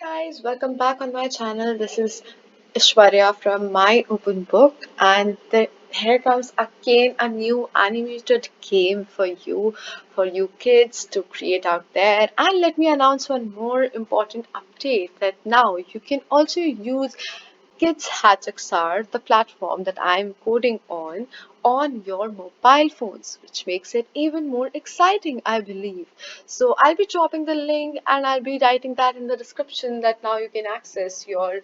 Guys, welcome back on my channel. This is Ishwarya from My Open Book, and here comes again a new animated game for you kids to create out there. And let me announce one more important update that now you can also use Kids Hatchaxar, the platform that I'm coding on your mobile phones, which makes it even more exciting, I believe. So I'll be dropping the link and I'll be writing that in the description that now you can access your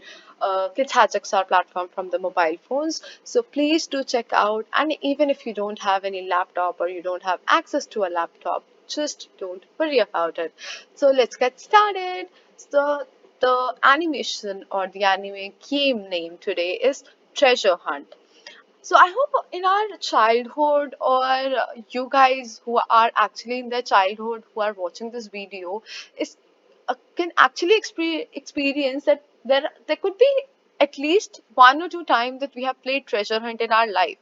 Kids Hatchaxar platform from the mobile phones. So please do check out. And even if you don't have any laptop or you don't have access to a laptop, just don't worry about it. So let's get started. So the animation or the anime game name today is Treasure Hunt. So I hope in our childhood or you guys who are actually in their childhood who are watching this video is can actually experience that there could be at least one or two times that we have played treasure hunt in our life,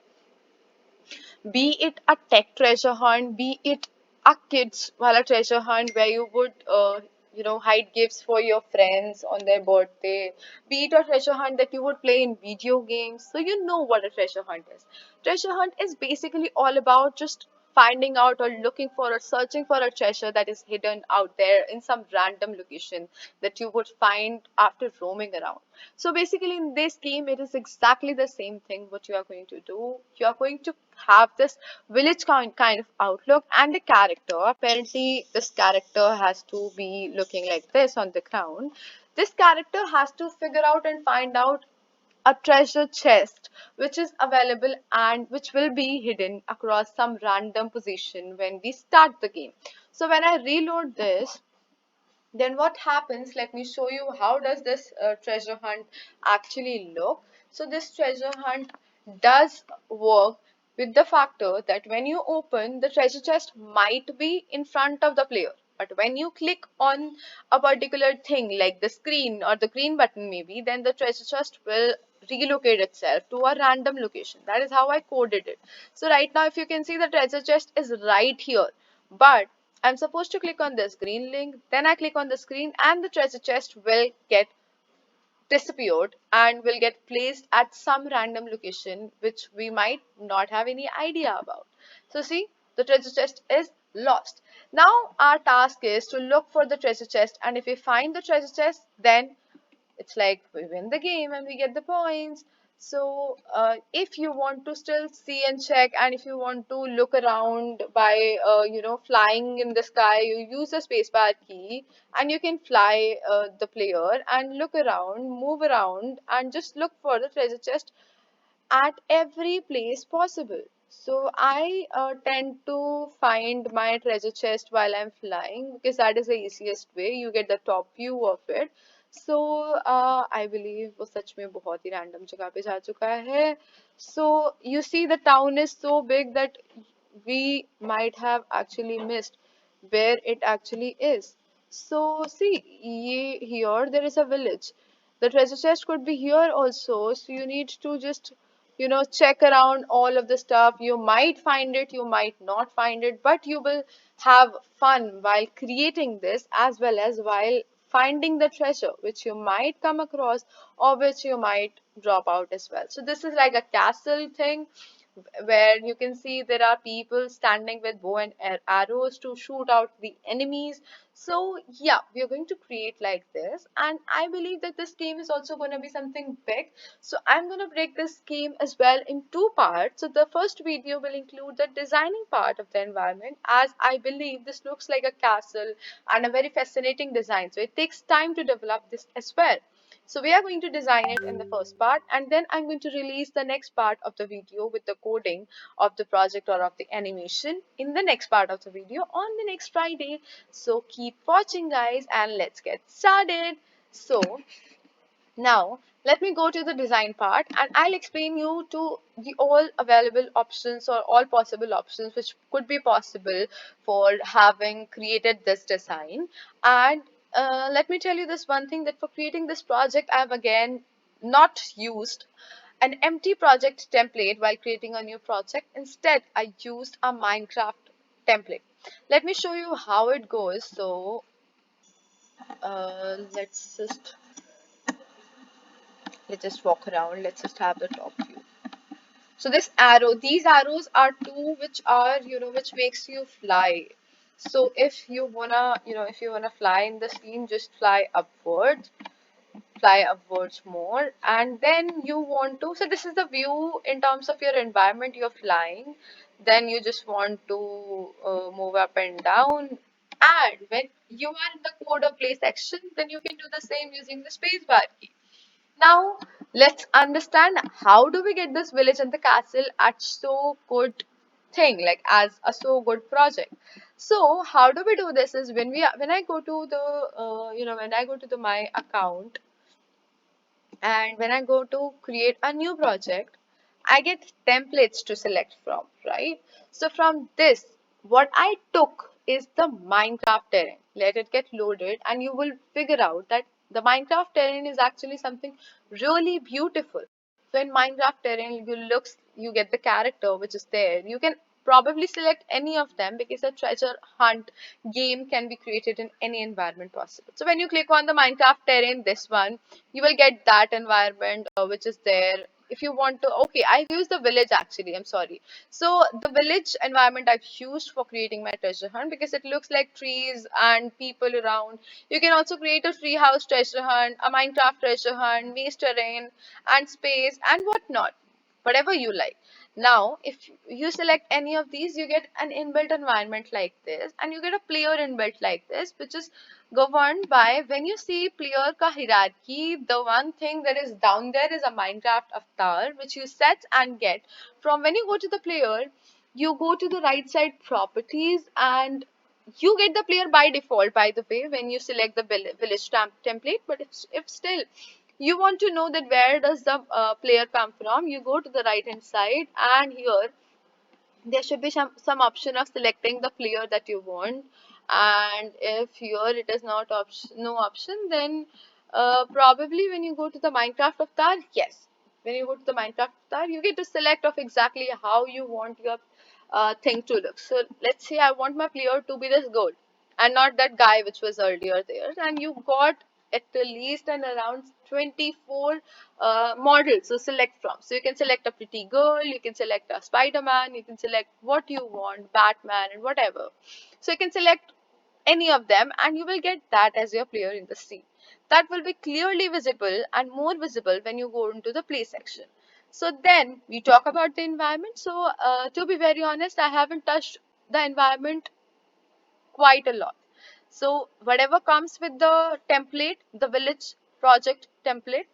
be it a tech treasure hunt, be it a kids wala treasure hunt where you would hide gifts for your friends on their birthday, be it a treasure hunt that you would play in video games. So you know what a treasure hunt is. Treasure hunt is basically all about just finding out or looking for or searching for a treasure that is hidden out there in some random location that you would find after roaming around. So basically in this game it is exactly the same thing what you are going to do. You are going to have this village kind of outlook and a character. Apparently this character has to be looking like this on the ground. This character has to figure out and find out a treasure chest which is available and which will be hidden across some random position when we start the game. So when I reload this, then what happens, let me show you how does this treasure hunt actually look. So this treasure hunt does work with the factor that when you open, the treasure chest might be in front of the player, but when you click on a particular thing like the screen or the green button maybe, then the treasure chest will relocate itself to a random location. That is how I coded it. So right now if you can see, the treasure chest is right here, but I'm supposed to click on this green link, then I click on the screen and the treasure chest will get disappeared and will get placed at some random location which we might not have any idea about. So see, the treasure chest is lost. Now our task is to look for the treasure chest, and if we find the treasure chest, then it's like we win the game and we get the points. So if you want to still see and check, and if you want to look around by flying in the sky, you use the spacebar key and you can fly the player and look around, move around, and just look for the treasure chest at every place possible. So I tend to find my treasure chest while I'm flying because that is the easiest way. You get the top view of it. So I believe वो सच में बहुत ही random जगह पे जा चुका है. So you see the town is so big that we might have actually missed where it actually is. So see, here there is a village. The treasure chest could be here also. So you need to just check around all of the stuff. You might find it, you might not find it, but you will have fun while creating this as well as while finding the treasure which you might come across or which you might drop out as well. So this is like a castle thing where you can see there are people standing with bow and arrows to shoot out the enemies. So yeah, we are going to create like this, and I believe that this game is also going to be something big. So I'm going to break this game as well in two parts. So the first video will include the designing part of the environment, as I believe this looks like a castle and a very fascinating design, so it takes time to develop this as well. So we are going to design it in the first part, and then I'm going to release the next part of the video with the coding of the project or of the animation in the next part of the video on the next Friday. So keep watching guys, and let's get started. So now let me go to the design part and I'll explain you to the all available options or all possible options which could be possible for having created this design. And let me tell you this one thing, that for creating this project I have again not used an empty project template while creating a new project. Instead I used a Minecraft template. Let me show you how it goes. So let's just walk around. Let's just have the top view. So this arrow, these arrows are two which are, which makes you fly. So if you wanna, if you wanna fly in the scene, just fly upwards more. And then you want to, so this is the view in terms of your environment you're flying. Then you just want to move up and down. And when you are in the code or play section, then you can do the same using the spacebar key. Now, let's understand how do we get this village and the castle at so good thing, like as a so good project. So, how do we do this is when I go to the when I go to the my account, and when I go to create a new project, I get templates to select from, right? So from this, what I took is the Minecraft terrain. Let it get loaded and you will figure out that the Minecraft terrain is actually something really beautiful. So in Minecraft terrain, you get the character which is there. You can probably select any of them because a treasure hunt game can be created in any environment possible. So when you click on the Minecraft terrain, this one, you will get that environment which is there. If you want to, okay, I've used the village actually, I'm sorry. So the village environment I've used for creating my treasure hunt because it looks like trees and people around. You can also create a tree house treasure hunt, a Minecraft treasure hunt, maze terrain and space and whatnot, whatever you like. Now, if you select any of these, you get an inbuilt environment like this, and you get a player inbuilt like this, which is governed by when you see player ka hierarchy, the one thing that is down there is a Minecraft avatar, which you set and get. From when you go to the player, you go to the right side properties and you get the player by default, by the way, when you select the village template. But if still you want to know that where does the player come from, you go to the right hand side and here there should be some option of selecting the player that you want. And if here it is not no option, then probably when you go to the Minecraft avatar, yes, when you go to the Minecraft avatar, you get to select of exactly how you want your thing to look. So let's say I want my player to be this gold and not that guy which was earlier there, and you got at least and around 24 models to select from. So you can select a pretty girl, you can select a Spider-Man, you can select what you want, Batman and whatever. So you can select any of them and you will get that as your player in the scene. That will be clearly visible and more visible when you go into the play section. So then we talk about the environment. So to be very honest, I haven't touched the environment quite a lot. So whatever comes with the template, the village project template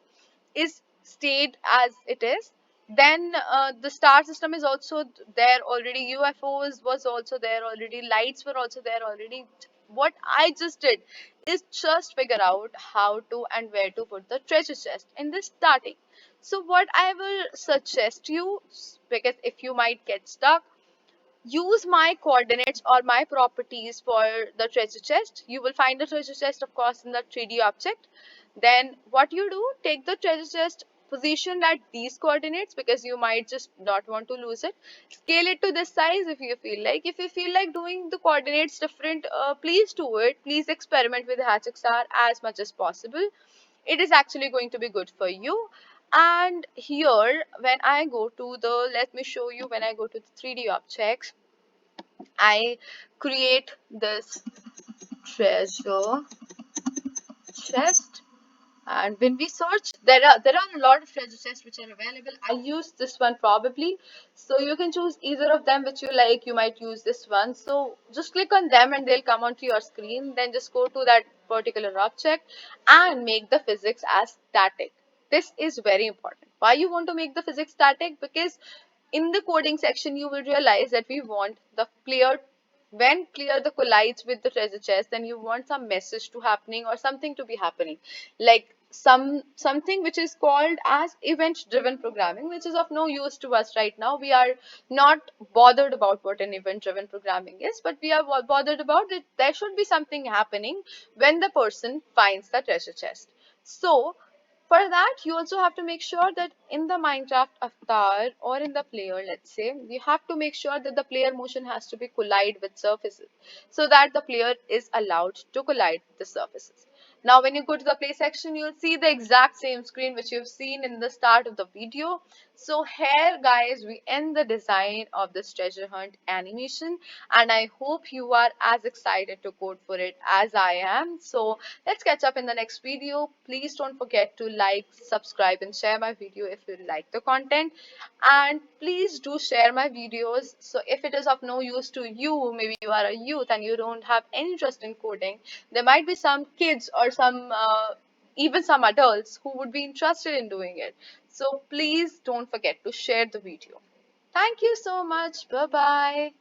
is stayed as it is. Then the star system is also there already. UFOs was also there already. Lights were also there already. What I just did is just figure out how to and where to put the treasure chest in the starting. So what I will suggest you, because if you might get stuck, use my coordinates or my properties for the treasure chest. You will find the treasure chest, of course, in the 3D object. Then what you do, take the treasure chest, position at these coordinates because you might just not want to lose it. Scale it to this size if you feel like. If you feel like doing the coordinates different, please do it. Please experiment with HXR as much as possible. It is actually going to be good for you. And here, when I go to the, let me show you, when I go to the 3D objects, I create this treasure chest, and when we search, there are a lot of treasure chests which are available. I use this one probably, so you can choose either of them which you like. You might use this one, so just click on them and they'll come onto your screen. Then just go to that particular object and make the physics as static. This is very important. Why you want to make the physics static? Because in the coding section you will realize that we want the player, when player the collides with the treasure chest, then you want some message to happening or something to be happening, like something which is called as event driven programming, which is of no use to us right now. We are not bothered about what an event driven programming is, but we are bothered about that there should be something happening when the person finds the treasure chest. So for that, you also have to make sure that in the Minecraft avatar or in the player, let's say, you have to make sure that the player motion has to be collide with surfaces so that the player is allowed to collide with the surfaces. Now, when you go to the play section, you'll see the exact same screen which you've seen in the start of the video. So here, guys, we end the design of this treasure hunt animation, and I hope you are as excited to code for it as I am. So let's catch up in the next video. Please don't forget to like, subscribe, and share my video if you like the content. And please do share my videos. So if it is of no use to you, maybe you are a youth and you don't have any interest in coding, there might be some kids or some even some adults who would be interested in doing it. So please don't forget to share the video. Thank you so much. Bye bye.